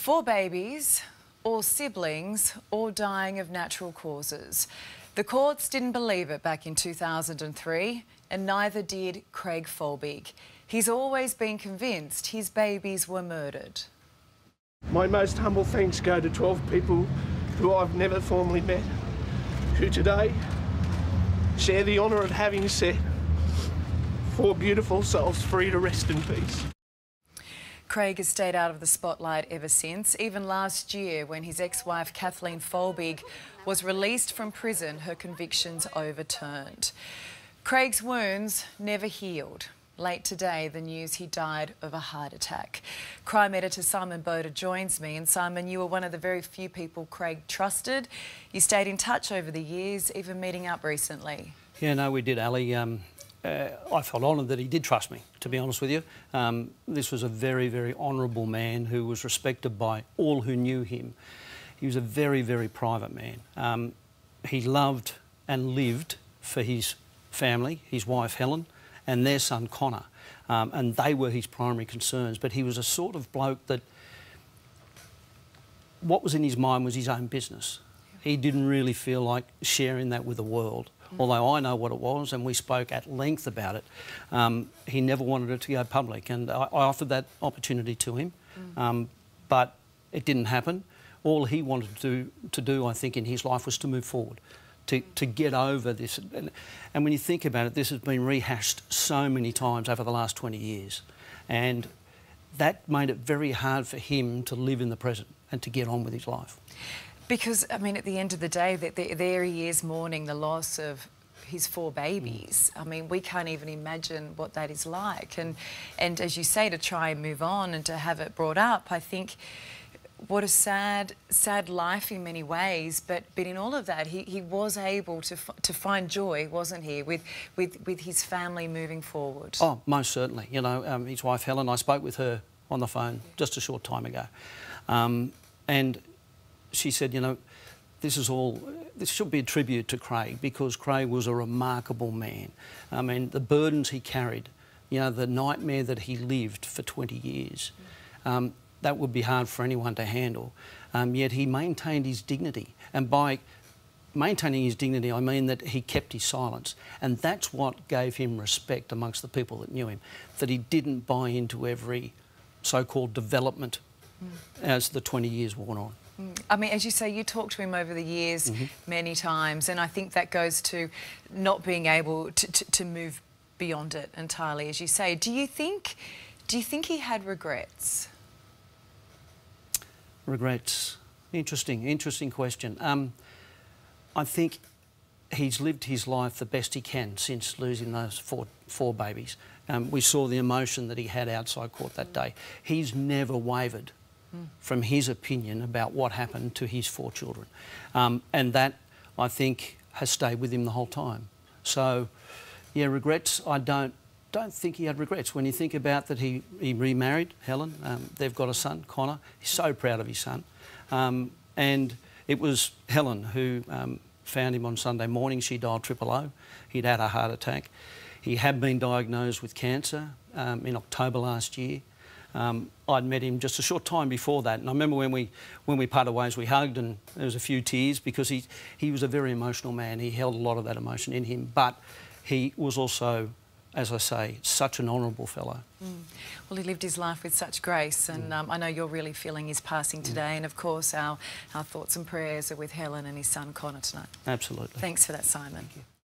4 babies, all siblings, all dying of natural causes. The courts didn't believe it back in 2003, and neither did Craig Folbigg. He's always been convinced his babies were murdered. My most humble thanks go to 12 people who I've never formally met, who today share the honour of having set 4 beautiful souls free to rest in peace. Craig has stayed out of the spotlight ever since. Even last year, when his ex-wife Kathleen Folbigg was released from prison, her convictions overturned. Craig's wounds never healed. Late today, the news he died of a heart attack. Crime editor Simon Boda joins me. And Simon, you were one of the very few people Craig trusted. You stayed in touch over the years, even meeting up recently. Yeah, no, we did, Ali. I felt honoured that he did trust me, to be honest with you. This was a very, very honourable man who was respected by all who knew him. He was a very, very private man. He loved and lived for his family, his wife Helen, and their son Connor, and they were his primary concerns. But he was a sort of bloke that what was in his mind was his own business. He didn't really feel like sharing that with the world. Although I know what it was and we spoke at length about it, he never wanted it to go public, and I offered that opportunity to him, but it didn't happen. All he wanted to do, I think, in his life was to move forward, to get over this. And when you think about it, this has been rehashed so many times over the last 20 years, and that made it very hard for him to live in the present and to get on with his life. Because, I mean, at the end of the day, there he is mourning the loss of his 4 babies. I mean, we can't even imagine what that is like. And as you say, to try and move on and to have it brought up, I think what a sad life in many ways. But in all of that, he was able to find joy, wasn't he, with his family moving forward? Oh, most certainly. You know, his wife Helen, I spoke with her on the phone just a short time ago. And she said, you know, this should be a tribute to Craig, because Craig was a remarkable man. I mean, the burdens he carried, you know, the nightmare that he lived for 20 years, that would be hard for anyone to handle. Yet he maintained his dignity. And by maintaining his dignity, I mean that he kept his silence. And that's what gave him respect amongst the people that knew him, that he didn't buy into every so-called development as the 20 years wore on. I mean, as you say, you talked to him over the years many times, and I think that goes to not being able to move beyond it entirely, as you say. Do you think he had regrets? Regrets? Interesting question. I think he's lived his life the best he can since losing those four babies. We saw the emotion that he had outside court that day. He's never wavered from his opinion about what happened to his 4 children. And that, I think, has stayed with him the whole time. So, yeah, regrets, I don't think he had regrets. When you think about that he remarried Helen, they've got a son, Connor. He's so proud of his son. And it was Helen who found him on Sunday morning. She dialed 000. He'd had a heart attack. He had been diagnosed with cancer in October last year. I'd met him just a short time before that, and I remember when we parted ways, we hugged, and there was a few tears, because he was a very emotional man. He held a lot of that emotion in him, but he was also, as I say, such an honourable fellow. Well, he lived his life with such grace, and I know you're really feeling his passing today, and of course our thoughts and prayers are with Helen and his son Connor tonight. Absolutely. Thanks for that, Simon. Thank you.